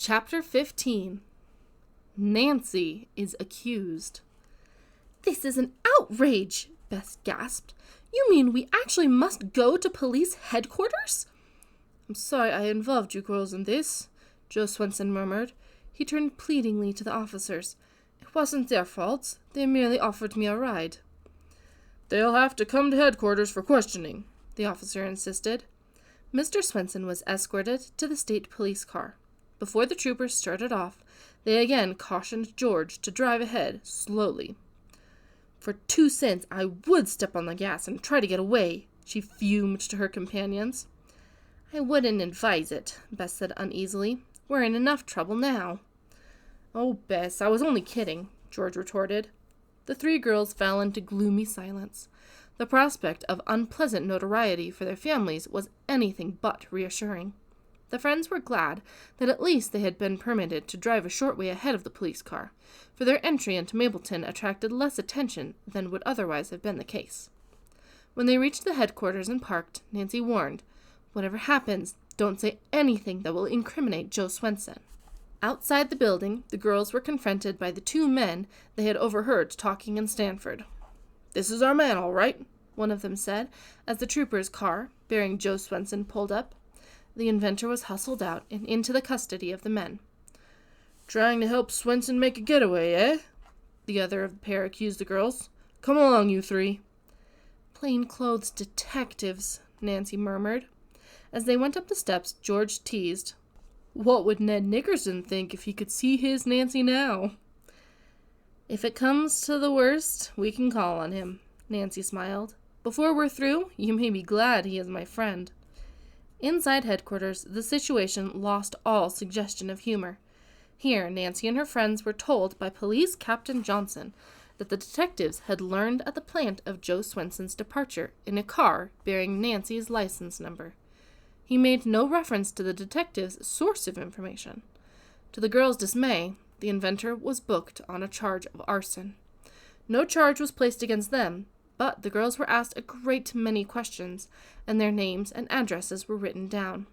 Chapter 15. Nancy is accused. "This is an outrage," Bess gasped. "You mean we actually must go to police headquarters?" "I'm sorry I involved you girls in this," Joe Swenson murmured. He turned pleadingly to the officers. "It wasn't their fault. They merely offered me a ride." "They'll have to come to headquarters for questioning," the officer insisted. Mr. Swenson was escorted to the state police car. Before the troopers started off, they again cautioned George to drive ahead slowly. "For 2 cents, I would step on the gas and try to get away," she fumed to her companions. "I wouldn't advise it," Bess said uneasily. "We're in enough trouble now." "Oh, Bess, I was only kidding," George retorted. The 3 girls fell into gloomy silence. The prospect of unpleasant notoriety for their families was anything but reassuring. The friends were glad that at least they had been permitted to drive a short way ahead of the police car, for their entry into Mapleton attracted less attention than would otherwise have been the case. When they reached the headquarters and parked, Nancy warned, "Whatever happens, don't say anything that will incriminate Joe Swenson." Outside the building, the girls were confronted by the 2 men they had overheard talking in Stanford. "This is our man, all right," one of them said, as the trooper's car, bearing Joe Swenson, pulled up. The inventor was hustled out and into the custody of the men. "Trying to help Swenson make a getaway, eh?" the other of the pair accused the girls. "Come along, you 3. "Plainclothes detectives," Nancy murmured. As they went up the steps, George teased, "What would Ned Nickerson think if he could see his Nancy now?" "If it comes to the worst, we can call on him," Nancy smiled. "Before we're through, you may be glad he is my friend." Inside headquarters, the situation lost all suggestion of humor. Here, Nancy and her friends were told by Police Captain Johnson that the detectives had learned at the plant of Joe Swenson's departure in a car bearing Nancy's license number. He made no reference to the detective's source of information. To the girls' dismay, the inventor was booked on a charge of arson. No charge was placed against them, but the girls were asked a great many questions, and their names and addresses were written down.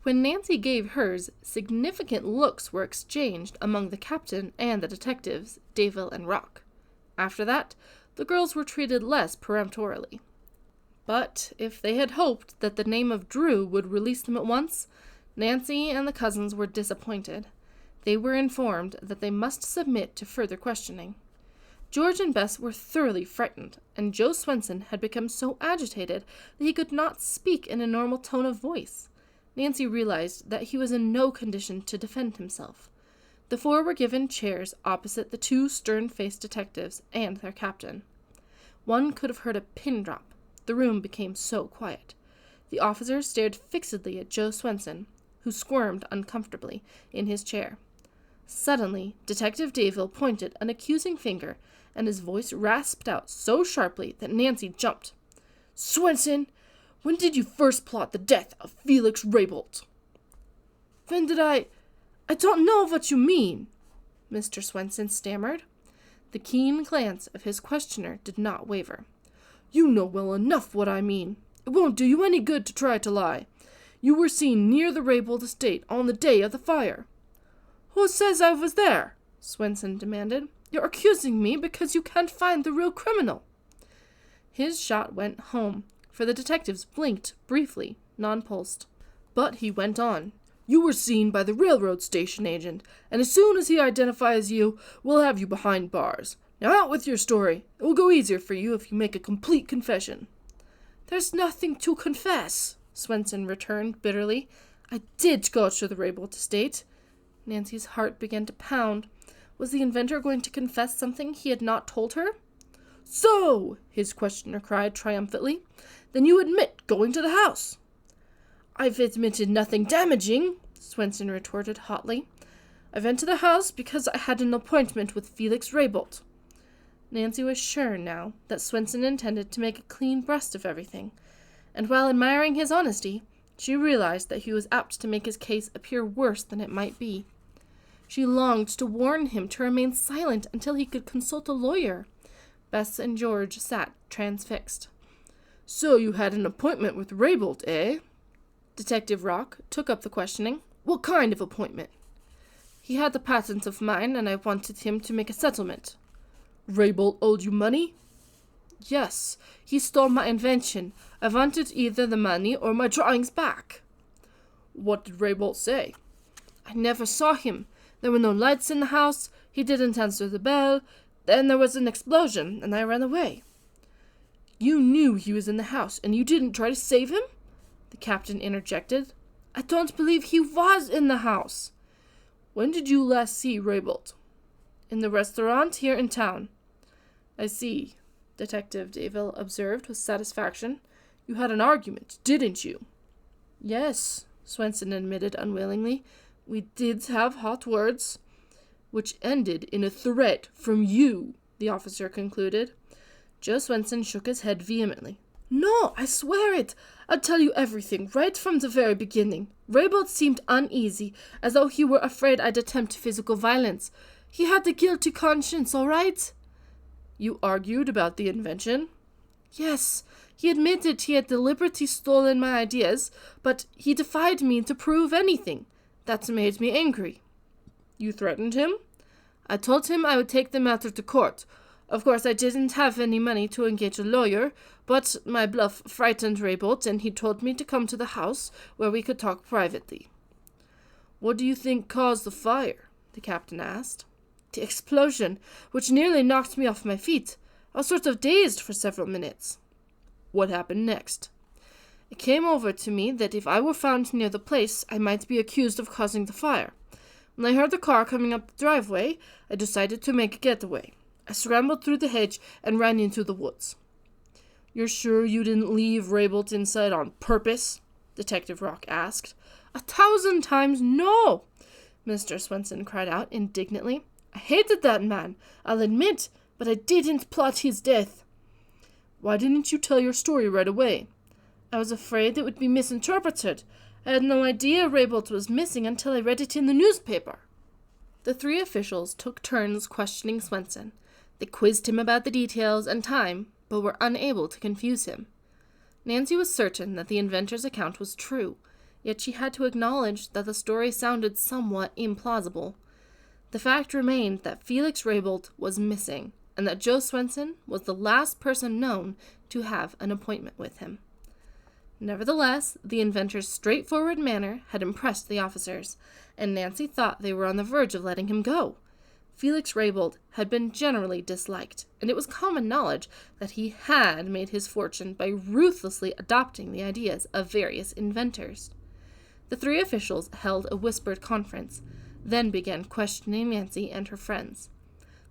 When Nancy gave hers, significant looks were exchanged among the captain and the detectives, Davil and Rock. After that, the girls were treated less peremptorily. But if they had hoped that the name of Drew would release them at once, Nancy and the cousins were disappointed. They were informed that they must submit to further questioning. George and Bess were thoroughly frightened, and Joe Swenson had become so agitated that he could not speak in a normal tone of voice. Nancy realized that he was in no condition to defend himself. The 4 were given chairs opposite the 2 stern-faced detectives and their captain. One could have heard a pin drop. The room became so quiet. The officers stared fixedly at Joe Swenson, who squirmed uncomfortably in his chair. Suddenly, Detective Davil pointed an accusing finger, and his voice rasped out so sharply that Nancy jumped. "Swenson, when did you first plot the death of Felix Raybould?" "When did I don't know what you mean," Mr. Swenson stammered. The keen glance of his questioner did not waver. "You know well enough what I mean. It won't do you any good to try to lie. You were seen near the Raybould estate on the day of the fire." "Who says I was there?" Swenson demanded. "You're accusing me because you can't find the real criminal." His shot went home, for the detectives blinked briefly, nonplussed. But he went on. "You were seen by the railroad station agent, and as soon as he identifies you, we'll have you behind bars. Now out with your story. It will go easier for you if you make a complete confession." "There's nothing to confess," Swenson returned bitterly. "I did go to the Raybould estate." Nancy's heart began to pound. Was the inventor going to confess something he had not told her? "So," his questioner cried triumphantly, "then you admit going to the house?" "I've admitted nothing damaging," Swenson retorted hotly. "I went to the house because I had an appointment with Felix Raybould." Nancy was sure now that Swenson intended to make a clean breast of everything, and while admiring his honesty, she realized that he was apt to make his case appear worse than it might be. She longed to warn him to remain silent until he could consult a lawyer. Bess and George sat transfixed. "So you had an appointment with Raybould, eh?" Detective Rock took up the questioning. "What kind of appointment?" He had a patent of mine, and I wanted him to make a settlement. Raybould owed you money? Yes, he stole my invention. I wanted either the money or my drawings back. What did Raybould say? I never saw him. There were no lights in the house. He didn't answer the bell. Then there was an explosion, and I ran away. You knew he was in the house, and you didn't try to save him? The captain interjected. I don't believe he was in the house. When did you last see Raybould? In the restaurant here in town. I see, Detective Daville observed with satisfaction. You had an argument, didn't you? Yes, Swenson admitted unwillingly. We did have hot words. Which ended in a threat from you, the officer concluded. Joe Swenson shook his head vehemently. No, I swear it. I'll tell you everything, right from the very beginning. Raybould seemed uneasy, as though he were afraid I'd attempt physical violence. He had a guilty conscience, all right? You argued about the invention? Yes, he admitted he had deliberately stolen my ideas, but he defied me to prove anything. That made me angry. You threatened him? I told him I would take the matter to court. Of course, I didn't have any money to engage a lawyer, but my bluff frightened Raybould, and he told me to come to the house where we could talk privately. What do you think caused the fire? The captain asked. The explosion, which nearly knocked me off my feet. I was sort of dazed for several minutes. What happened next? It came over to me that if I were found near the place, I might be accused of causing the fire. When I heard the car coming up the driveway, I decided to make a getaway. I scrambled through the hedge and ran into the woods. You're sure you didn't leave Raybould inside on purpose? Detective Rock asked. 1,000 times no! Mr. Swenson cried out indignantly. I hated that man, I'll admit, but I didn't plot his death. Why didn't you tell your story right away? I was afraid it would be misinterpreted. I had no idea Raybould was missing until I read it in the newspaper. The three officials took turns questioning Swenson. They quizzed him about the details and time, but were unable to confuse him. Nancy was certain that the inventor's account was true, yet she had to acknowledge that the story sounded somewhat implausible. The fact remained that Felix Raybould was missing, and that Joe Swenson was the last person known to have an appointment with him. Nevertheless, the inventor's straightforward manner had impressed the officers, and Nancy thought they were on the verge of letting him go. Felix Raybould had been generally disliked, and it was common knowledge that he had made his fortune by ruthlessly adopting the ideas of various inventors. The three officials held a whispered conference, then began questioning Nancy and her friends.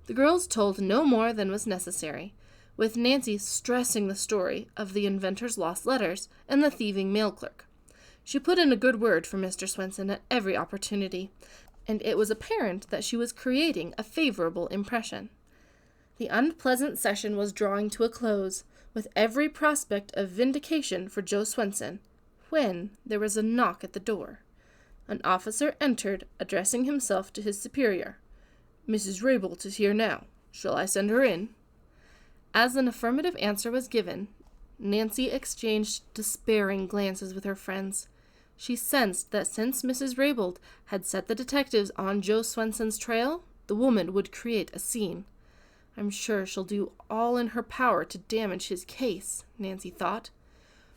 The girls told no more than was necessary, with Nancy stressing the story of the inventor's lost letters and the thieving mail clerk. She put in a good word for Mr. Swenson at every opportunity, and it was apparent that she was creating a favorable impression. The unpleasant session was drawing to a close, with every prospect of vindication for Joe Swenson, when there was a knock at the door. An officer entered, addressing himself to his superior. Mrs. Raybould is here now. Shall I send her in? As an affirmative answer was given, Nancy exchanged despairing glances with her friends. She sensed that since Mrs. Raybould had set the detectives on Joe Swenson's trail, the woman would create a scene. I'm sure she'll do all in her power to damage his case, Nancy thought.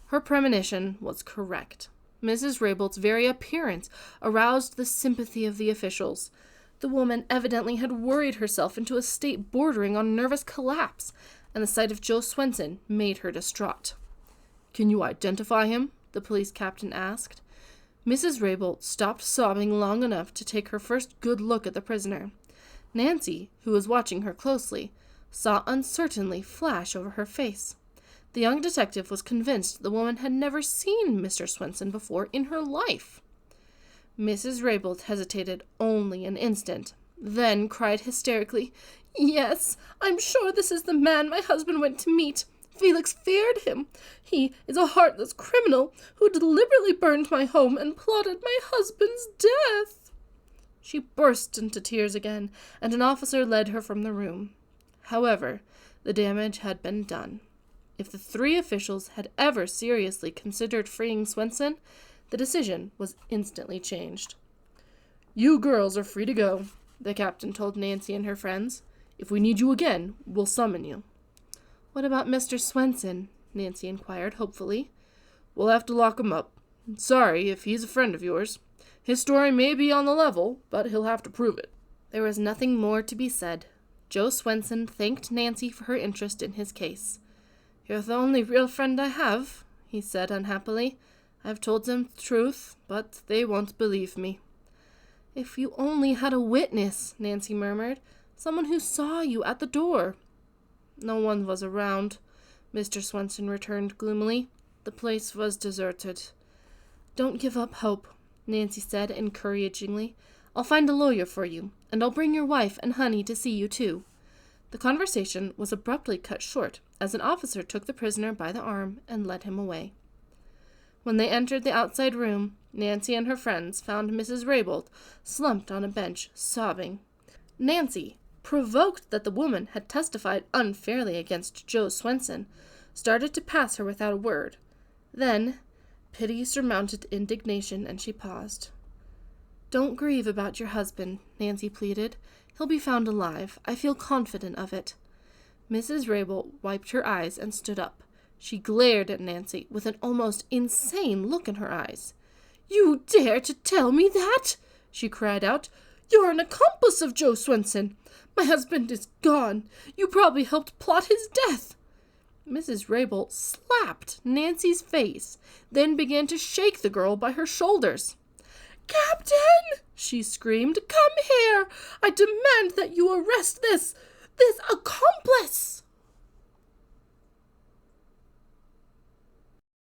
Her premonition was correct. Mrs. Raybould's very appearance aroused the sympathy of the officials. The woman evidently had worried herself into a state bordering on nervous collapse, and the sight of Joe Swenson made her distraught. Can you identify him? The police captain asked. Mrs. Raybould stopped sobbing long enough to take her first good look at the prisoner. Nancy, who was watching her closely, saw uncertainly flash over her face. The young detective was convinced the woman had never seen Mr. Swenson before in her life. Mrs. Raybould hesitated only an instant, then cried hysterically, Yes, I'm sure this is the man my husband went to meet. Felix feared him. He is a heartless criminal who deliberately burned my home and plotted my husband's death. She burst into tears again, and an officer led her from the room. However, the damage had been done. If the three officials had ever seriously considered freeing Swenson, the decision was instantly changed. You girls are free to go, the captain told Nancy and her friends. If we need you again, we'll summon you. What about Mr. Swenson? Nancy inquired hopefully. We'll have to lock him up. Sorry if he's a friend of yours. His story may be on the level, but he'll have to prove it. There was nothing more to be said. Joe Swenson thanked Nancy for her interest in his case. You're the only real friend I have, he said unhappily. I've told them the truth, but they won't believe me. If you only had a witness, Nancy murmured. Someone who saw you at the door. No one was around, Mr. Swenson returned gloomily. The place was deserted. Don't give up hope, Nancy said encouragingly. I'll find a lawyer for you, and I'll bring your wife and Honey to see you too. The conversation was abruptly cut short as an officer took the prisoner by the arm and led him away. When they entered the outside room, Nancy and her friends found Mrs. Raybould slumped on a bench, sobbing. Nancy, provoked that the woman had testified unfairly against Joe Swenson, started to pass her without a word. Then, pity surmounted indignation, and she paused. Don't grieve about your husband, Nancy pleaded. He'll be found alive. I feel confident of it. Mrs. Raybould wiped her eyes and stood up. She glared at Nancy with an almost insane look in her eyes. You dare to tell me that? She cried out. You're an accomplice of Joe Swenson. My husband is gone. You probably helped plot his death. Mrs. Raybould slapped Nancy's face, then began to shake the girl by her shoulders. Captain, she screamed, come here. I demand that you arrest this accomplice.